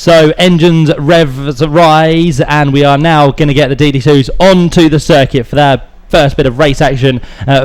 So engines revs rise, and we are now going to get the DD2s onto the circuit for that first bit of race action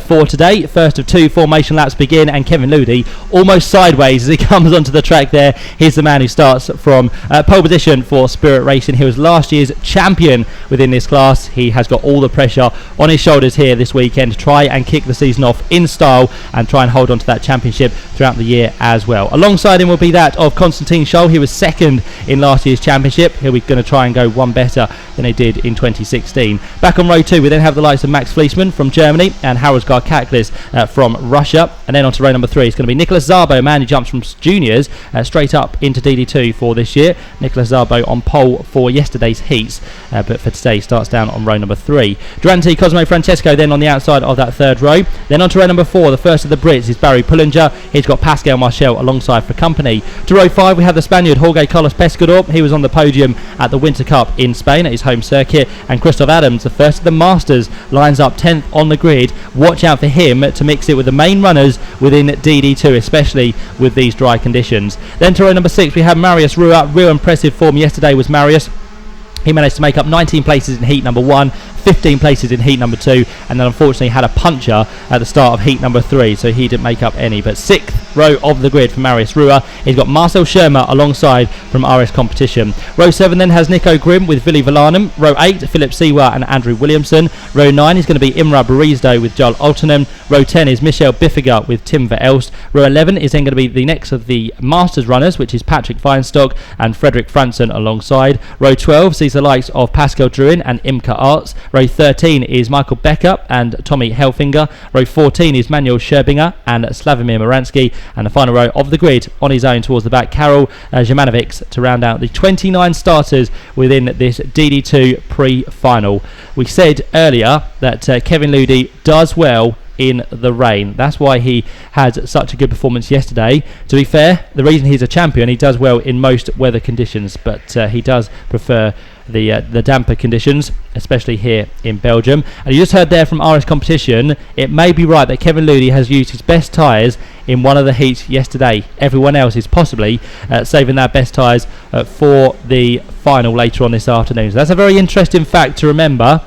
for today. First of two formation laps begin, and Kevin Ludi almost sideways as he comes onto the track there. He's the man who starts from pole position for Spirit Racing. He was last year's champion within this class. He has got all the pressure on his shoulders here this weekend to try and kick the season off in style and try and hold on to that championship throughout the year as well. Alongside him will be that of Constantine Scholl. He was second in last year's championship. He'll be going to try and go one better than he did in 2016. Back on row 2 we then have the likes of Max Fleisman from Germany and Haraldsgaard Kaklis from Russia. And then on to row number 3, it's going to be Nicholas Szabo, a man who jumps from juniors straight up into DD2 for this year. Nicholas Szabo on pole for yesterday's heats, but for today starts down on row number 3. Durante Cosmo Francesco then on the outside of that third row. Then on to row number 4, the first of the Brits is Barry Pullinger. He's got Pascal Marchel alongside for company. To row 5 we have the Spaniard Jorge Carlos Pescador. He was on the podium at the Winter Cup in Spain at his home circuit. And Christoph Adams, the first of the Masters, lines up 10th on the grid. Watch out for him to mix it with the main runners within DD2, especially with these dry conditions. Then to row number 6 we have Marius Rua. Real impressive form yesterday was Marius. He managed to make up 19 places in heat number 1, 15 places in heat number 2, and then unfortunately had a puncher at the start of heat number 3, so he didn't make up any. But 6th row of the grid for Marius Rua. He's got Marcel Schirmer alongside from RS Competition. Row 7 then has Nico Grimm with Willy Valanum. Row 8, Philip Siwa and Andrew Williamson. Row 9 is going to be Imra Barizdo with Joel Altonen. Row 10 is Michel Biffiger with Tim Verelst. Row 11 is then going to be the next of the Masters runners, which is Patrick Feinstock and Frederick Franson alongside. Row 12 sees the likes of Pascal Druin and Imca Arts. Row 13 is Michael Becker and Tommy Helfinger. Row 14 is Manuel Scherbinger and Slavomir Moransky. And the final row of the grid on his own towards the back, Karol Zimanovic, to round out the 29 starters within this DD2 pre-final. We said earlier that Kevin Ludi does well in the rain. That's why he had such a good performance yesterday. To be fair, the reason he's a champion, he does well in most weather conditions, but he does prefer the damper conditions, especially here in Belgium. And you just heard there from RS Competition, it may be right that Kevin Ludi has used his best tyres in one of the heats yesterday. Everyone else is possibly saving their best tyres for the final later on this afternoon. So that's a very interesting fact to remember.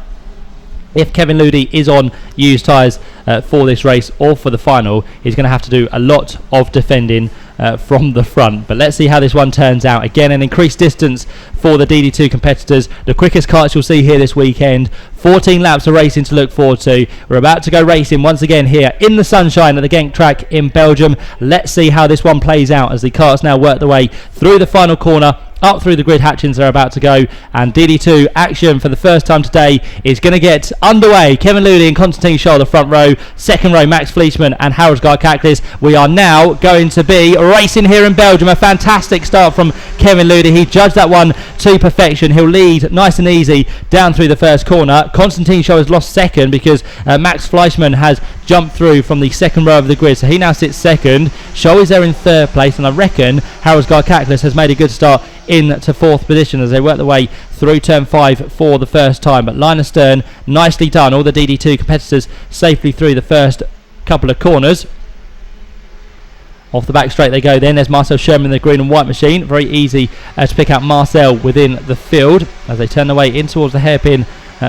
If Kevin Ludi is on used tyres for this race or for the final, he's going to have to do a lot of defending from the front. But let's see how this one turns out. Again, an increased distance for the DD2 competitors. The quickest carts you'll see here this weekend. 14 laps of racing to look forward to. We're about to go racing once again here in the sunshine at the Genk track in Belgium. Let's see how this one plays out as the carts now work their way through the final corner, up through the grid hatchings they're about to go, and DD2 action for the first time today is going to get underway. Kevin Ludi and Constantine Scholl the front row, second row Max Fleisman and Haraldsgaard Kaklis. We are now going to be racing here in Belgium. A fantastic start from Kevin Ludi. He judged that one to perfection. He'll lead nice and easy down through the first corner. Constantine Scholl has lost second because Max Fleisman has jumped through from the second row of the grid, so he now sits second. Scholl is there in third place, and I reckon Haraldsgaard Kaklis has made a good start into fourth position as they work their way through turn 5 for the first time. But line astern, nicely done. All the DD2 competitors safely through the first couple of corners. Off the back straight they go then. There's Marcel Sherman in the green and white machine. Very easy to pick out Marcel within the field as they turn their way in towards the hairpin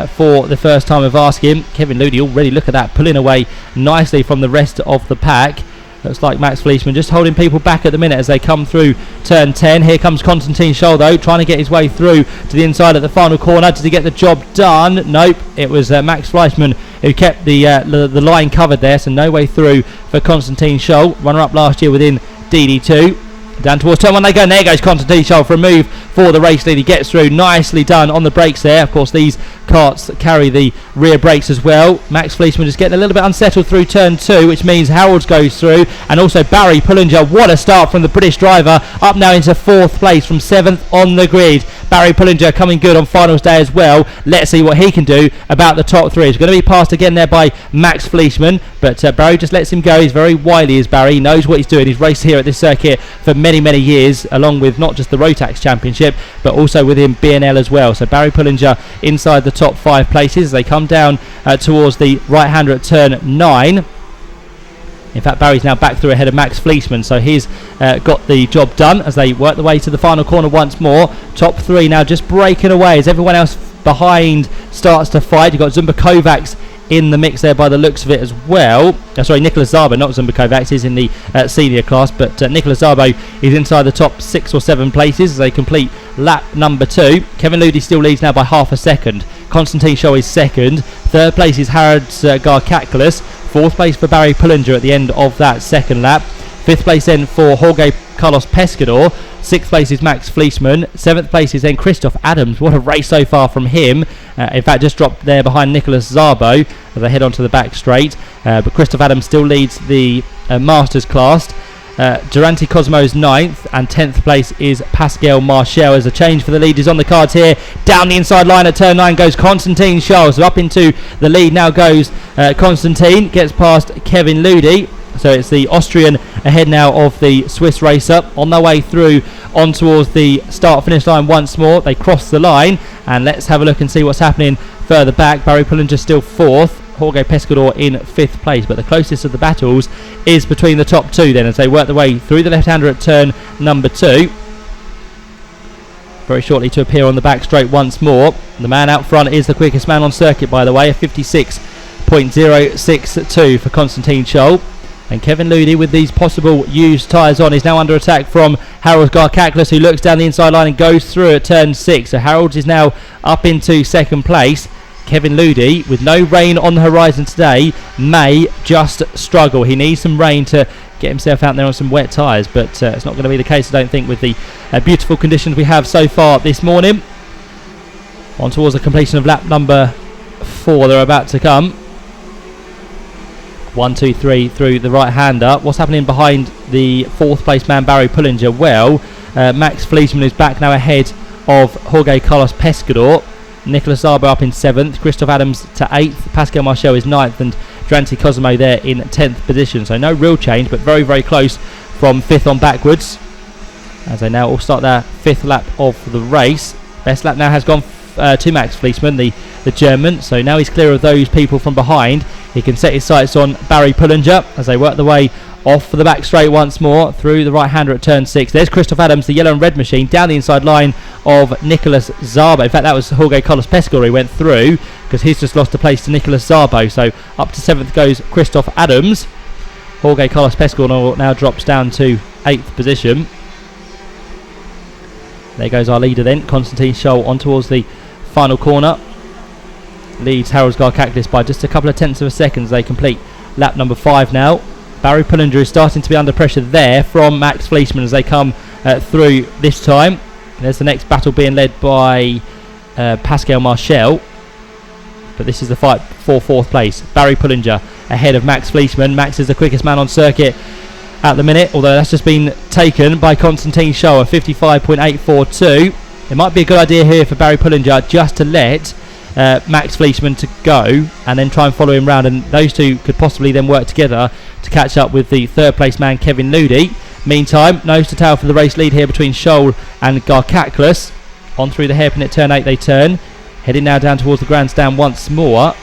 for the first time of asking. Kevin Ludi already, look at that, pulling away nicely from the rest of the pack. Looks like Max Fleisman just holding people back at the minute as they come through turn 10. Here comes Constantine Scholl though, trying to get his way through to the inside at the final corner. Does he get the job done? Nope. It was Max Fleisman who kept the line covered there, so no way through for Constantine Scholl, runner up last year within DD2. Down towards turn 1 they go, and there goes Constantine Scholl for a move for the race lead. He gets through, nicely done on the brakes there. Of course, these carts carry the rear brakes as well. Max Fleisman just getting a little bit unsettled through turn 2, which means Harolds goes through, and also Barry Pullinger. What a start from the British driver, up now into 4th place from 7th on the grid. Barry Pullinger coming good on finals day as well. Let's see what he can do about the top 3. He's going to be passed again there by Max Fleisman, but Barry just lets him go. He's very wily as Barry. He knows what he's doing. He's raced here at this circuit for many years, along with not just the Rotax Championship, but also within BNL as well. So Barry Pullinger inside the top 5 places as they come down towards the right-hander at turn 9. In fact, Barry's now back through ahead of Max Fleeceman, so he's got the job done as they work the way to the final corner once more. Top 3 now just breaking away as everyone else behind starts to fight. You've got Zumba Kovacs in the mix there by the looks of it as well. Sorry, Nicholas Szabo, not Zumba Kovacs, he's in the senior class, but Nicholas Szabo is inside the top 6 or 7 places as they complete lap number 2. Kevin Ludi still leads now by half a second. Konstantin Scholl is second. Third place is Harald Garkaklis. Fourth place for Barry Pullinger at the end of that second lap. Fifth place then for Jorge Carlos Pescador. Sixth place is Max Fleeceman. Seventh place is then Christoph Adams. What a race so far from him. In fact, just dropped there behind Nicholas Szabo as they head onto the back straight. But Christoph Adams still leads the Masters class. Durante Cosmo's 9th, and 10th place is Pascal Marchel as a change for the lead is on the cards here. Down the inside line at turn 9 goes Konstantin Scholl. So up into the lead now goes Konstantin, gets past Kevin Ludi. So it's the Austrian ahead now of the Swiss racer on their way through on towards the start finish line once more. They cross the line, and let's have a look and see what's happening further back. Barry Pullinger still 4th. Jorge Pescador in 5th place, but the closest of the battles is between the top 2 then as they work their way through the left-hander at turn number 2. Very shortly to appear on the back straight once more. The man out front is the quickest man on circuit, by the way, a 56.062 for Konstantin Scholl. And Kevin Ludi, with these possible used tyres on, is now under attack from Harald Garkaklis, who looks down the inside line and goes through at turn 6. So Harald is now up into 2nd place. Kevin Ludi, with no rain on the horizon today, may just struggle. He needs some rain to get himself out there on some wet tyres, but it's not going to be the case, I don't think, with the beautiful conditions we have so far this morning. On towards the completion of lap number 4, they're about to come. 1, 2, 3 through the right-hander. What's happening behind the 4th place man, Barry Pullinger? Well, Max Fleeceman is back now ahead of Jorge Carlos Pescador. Nicholas Szabo up in 7th, Christoph Adams to 8th, Pascal Marchel is 9th, and Durante Cosmo there in 10th position. So no real change, but very, very close from 5th on backwards as they now all start their 5th lap of the race. Best lap now has gone to Max Fleeceman, the German, so now he's clear of those people from behind. He can set his sights on Barry Pullinger as they work their way off for the back straight once more through the right-hander at turn 6. There's Christoph Adams, the yellow and red machine, down the inside line of Nicholas Szabo. In fact, that was Jorge Carlos Pescador who went through because he's just lost a place to Nicholas Szabo. So up to 7th goes Christoph Adams. Jorge Carlos Pescador now drops down to 8th position. There goes our leader then, Konstantin Scholl, on towards the final corner. Leads Harald Garkaklis by just a couple of tenths of a second as they complete lap number 5 now. Barry Pullinger is starting to be under pressure there from Max Fleeceman as they come through this time. There's the next battle being led by Pascal Marchel. But this is the fight for 4th place. Barry Pullinger ahead of Max Fleeceman. Max is the quickest man on circuit at the minute, although that's just been taken by Konstantin Scholl, 55.842. It might be a good idea here for Barry Pullinger just to let Max Fleeceman to go and then try and follow him round, and those two could possibly then work together to catch up with the 3rd place man Kevin Ludi. Meantime, nose to tail for the race lead here between Scholl and Garkaklis. On through the hairpin at turn 8 they turn, heading now down towards the grandstand once more.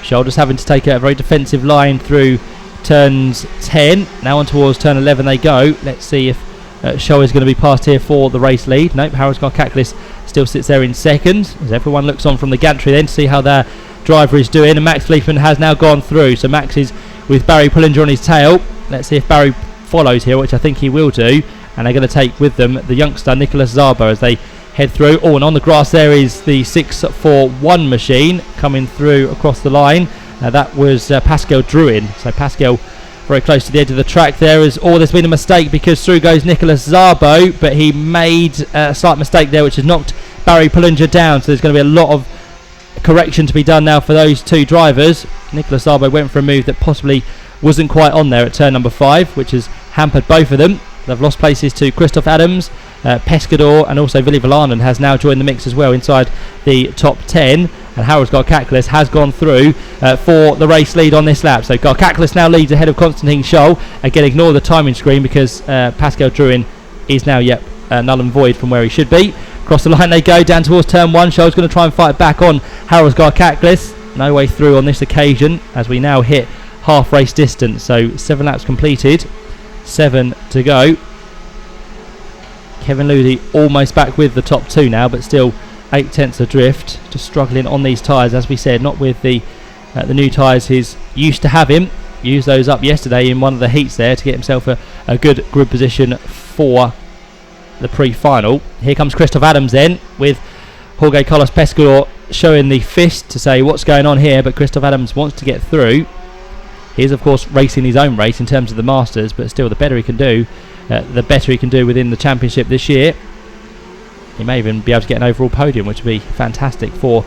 Scholl just having to take a very defensive line through turns 10. Now on towards turn 11 they go. Let's see if Scholl is going to be passed here for the race lead. Nope, Harald Garkaklis still sits there in 2nd as everyone looks on from the gantry then to see how their driver is doing, and Max Fleeceman has now gone through, so Max is with Barry Pullinger on his tail. Let's see if Barry follows here, which I think he will do, and they're going to take with them the youngster Nicholas Szabo as they head through. Oh, and on the grass there is the 641 machine coming through across the line. That was Pascal Druin, so Pascal very close to the edge of the track there. There's been a mistake because through goes Nicholas Szabo, but he made a slight mistake there which has knocked Barry Pullinger down, so there's going to be a lot of correction to be done now for those two drivers. Nicholas Szabo went for a move that possibly wasn't quite on there at turn number 5, which has hampered both of them. They've lost places to Christoph Adams, Pescador, and also Ville Valanen has now joined the mix as well inside the top 10. And Harald Garkaklis has gone through for the race lead on this lap. So Garkaklis now leads ahead of Konstantin Scholl. Again, ignore the timing screen because Pascal Druin is now null and void from where he should be. Across the line they go, down towards turn 1. Scholl's going to try and fight back on Harald Garkaklis. No way through on this occasion as we now hit half race distance. So 7 laps completed, 7 to go. Kevin Ludi almost back with the top 2 now, but still 8 tenths adrift. Just struggling on these tyres, as we said, not with the new tyres he's used to having. Used those up yesterday in one of the heats there to get himself a good grid position for the pre-final. Here comes Christoph Adams then, with Jorge Carlos Pescador showing the fist to say what's going on here, but Christoph Adams wants to get through. He's of course racing his own race in terms of the Masters, but still the better he can do, the better he can do within the championship this year. He may even be able to get an overall podium, which would be fantastic for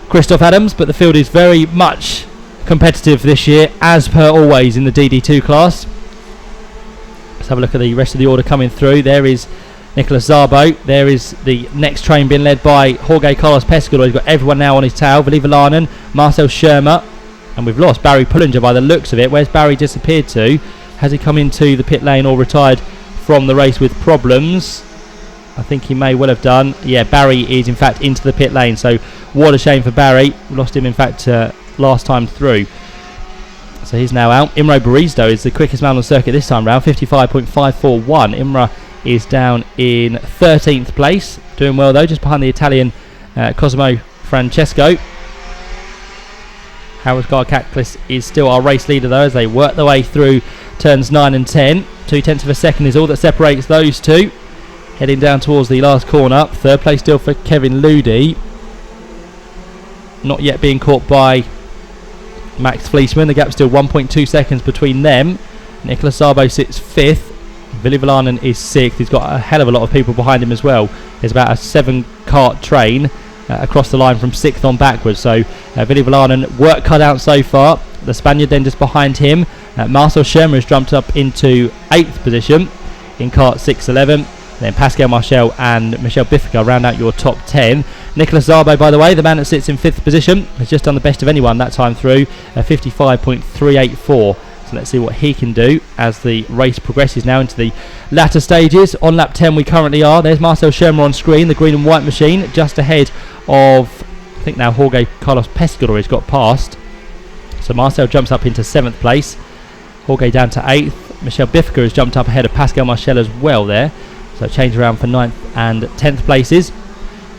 Christoph Adams. But the field is very much competitive this year, as per always in the DD2 class. Let's have a look at the rest of the order coming through. There is Nicolas Szabo. There is the next train being led by Jorge Carlos Pescador. He's got everyone now on his tail. Veli Valainen, Marcel Schirmer, and we've lost Barry Pullinger by the looks of it. Where's Barry disappeared to? Has he come into the pit lane or retired from the race with problems? I think he may well have done. Yeah, Barry is in fact into the pit lane, so what a shame for Barry. We lost him in fact last time through, so he's now out. Imre Barizdo is the quickest man on the circuit this time round, 55.541. Imre is down in 13th place, doing well though, just behind the Italian Cosimo Francesco. Howard Garcaklis is still our race leader though, as they work their way through turns 9 and 10. 2 tenths of a second is all that separates those two. Heading down towards the last corner. 3rd place still for Kevin Ludi. Not yet being caught by Max Fleishman. The gap's still 1.2 seconds between them. Nicolas Szabo sits 5th. Veli Valainen is 6th. He's got a hell of a lot of people behind him as well. There's about a 7-cart train across the line from 6th on backwards. So Veli Valainen, work cut out so far. The Spaniard then just behind him. Marcel Schirmer has jumped up into 8th position in cart 611. Then Pascal Marchel and Michel Biffica round out your top 10. Nicolas Szabo, by the way, the man that sits in 5th position, has just done the best of anyone that time through, 55.384. So let's see what he can do as the race progresses now into the latter stages. On lap 10 we currently are. There's Marcel Schirmer on screen, the green and white machine, just ahead of, I think now Jorge Carlos Pescador has got past. So Marcel jumps up into 7th place. Jorge down to 8th. Michel Biffica has jumped up ahead of Pascal Marchel as well there. So change around for 9th and 10th places.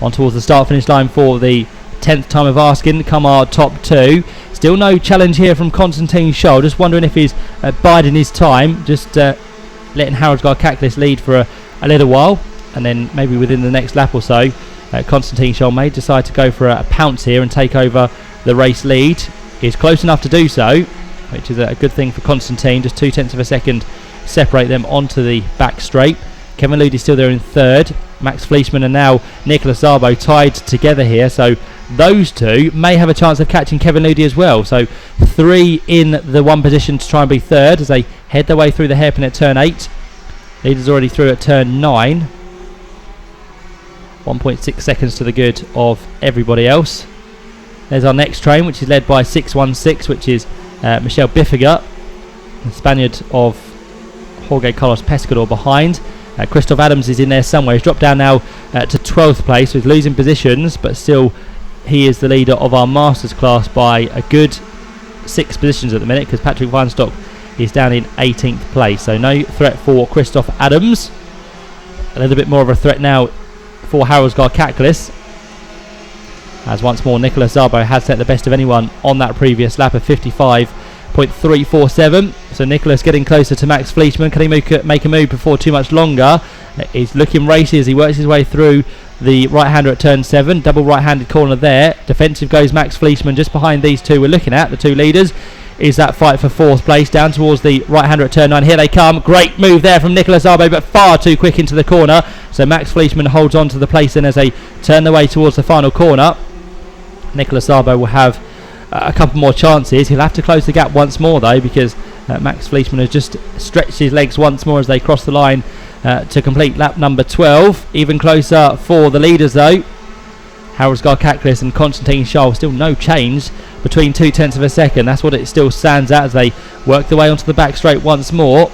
On towards the start finish line for the 10th time of asking. Come our top 2. Still no challenge here from Konstantin Scholl. Just wondering if he's biding his time. Just letting Harold Garcaklis lead for a little while. And then maybe within the next lap or so, Konstantin Scholl may decide to go for a pounce here and take over the race lead. He's close enough to do so, which is a good thing for Konstantin. Just 2 tenths of a second separate them onto the back straight. Kevin Ludi still there in 3rd. Max Fleishman and now Nicolas Szabo tied together here, so those two may have a chance of catching Kevin Ludi as well. So 3 in the one position to try and be 3rd as they head their way through the hairpin at turn 8. Leader's already through at turn 9. 1.6 seconds to the good of everybody else. There's our next train, which is led by 616, which is Michel Biffiga, the Spaniard of Jorge Carlos Pescador behind. Christoph Adams is in there somewhere. He's dropped down now to 12th place, so he's losing positions, but still he is the leader of our Masters class by a good 6 positions at the minute, because Patrick Weinstock is down in 18th place. So no threat for Christoph Adams. A little bit more of a threat now for Harold Garcaklis, as once more Nicolas Szabo has set the best of anyone on that previous lap of 55.347. So Nicolas getting closer to Max Fleishman. Can he make a move before too much longer? He's looking racy as he works his way through the right-hander at turn 7. Double right-handed corner there. Defensive goes Max Fleishman just behind these two we're looking at, the two leaders. Is that fight for 4th place down towards the right-hander at turn 9. Here they come. Great move there from Nicolas Szabo, but far too quick into the corner. So Max Fleishman holds on to the place then as they turn their way towards the final corner. Nicolas Szabo will have a couple more chances. He'll have to close the gap once more though, because Max Fleishman has just stretched his legs once more as they cross the line to complete lap number 12. Even closer for the leaders though. Harold Garcaklis and Konstantin Scholl, still no change between 2 tenths of a second. That's what it still stands at as they work their way onto the back straight once more.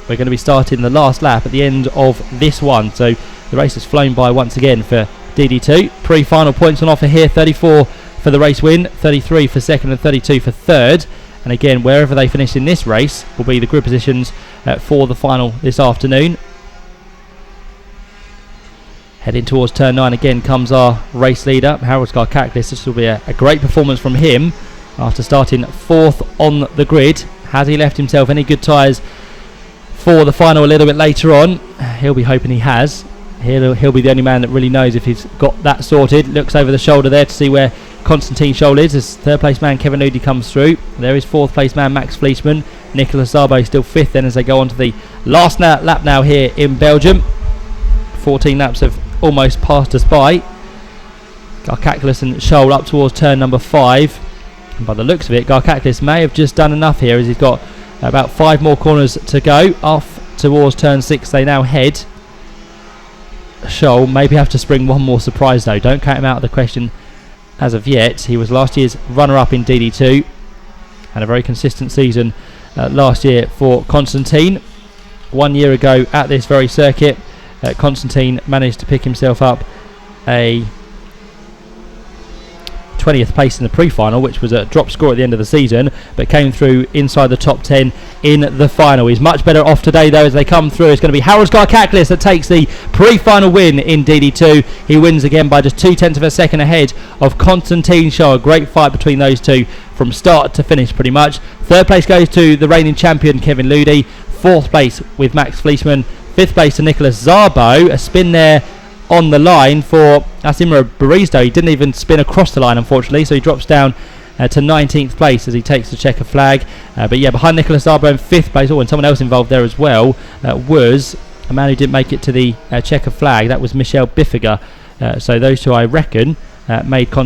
We're going to be starting the last lap at the end of this one, so the race has flown by once again for DD2. Pre-final points on offer here: 34 for the race win, 33 for second and 32 for third. And again, wherever they finish in this race will be the grid positions for the final this afternoon. Heading towards turn 9 again comes our race leader, Harold Skarkaklis. This will be a great performance from him after starting 4th on the grid. Has he left himself any good tyres for the final a little bit later on? He'll be hoping he has. He'll be the only man that really knows if he's got that sorted. Looks over the shoulder there to see where Constantine Scholl is as 3rd place man Kevin Ludi comes through. There is 4th place man Max Fleischmann. Nicolas Szabo still 5th then as they go on to the last lap now here in Belgium. 14 laps have almost passed us by. Skarkaklis and Scholl up towards turn number 5. And by the looks of it, Skarkaklis may have just done enough here as he's got about 5 more corners to go. Off towards turn 6 they now head. Scholl maybe have to spring one more surprise though. Don't count him out of the question as of yet. He was last year's runner-up in DD2 and a very consistent season last year for Constantine. 1 year ago at this very circuit, Constantine managed to pick himself up a 20th place in the pre-final, which was a drop score at the end of the season, but came through inside the top 10 in the final. He's much better off today though as they come through. It's going to be Harold Skarkaklis that takes the pre-final win in DD2. He wins again by just 0.2 of a second ahead of Constantine Scholl. A great fight between those two from start to finish pretty much. 3rd place goes to the reigning champion Kevin Ludi. 4th place with Max Fleischmann. 5th place to Nicolas Szabo. A spin there on the line for Asimra Baristo. He didn't even spin across the line unfortunately, so he drops down to 19th place as he takes the checker flag. But yeah, behind Nicolas Szabo in 5th place, and someone else involved there as well, was a man who didn't make it to the checker flag. That was Michel Biffiger. So those two I reckon made contact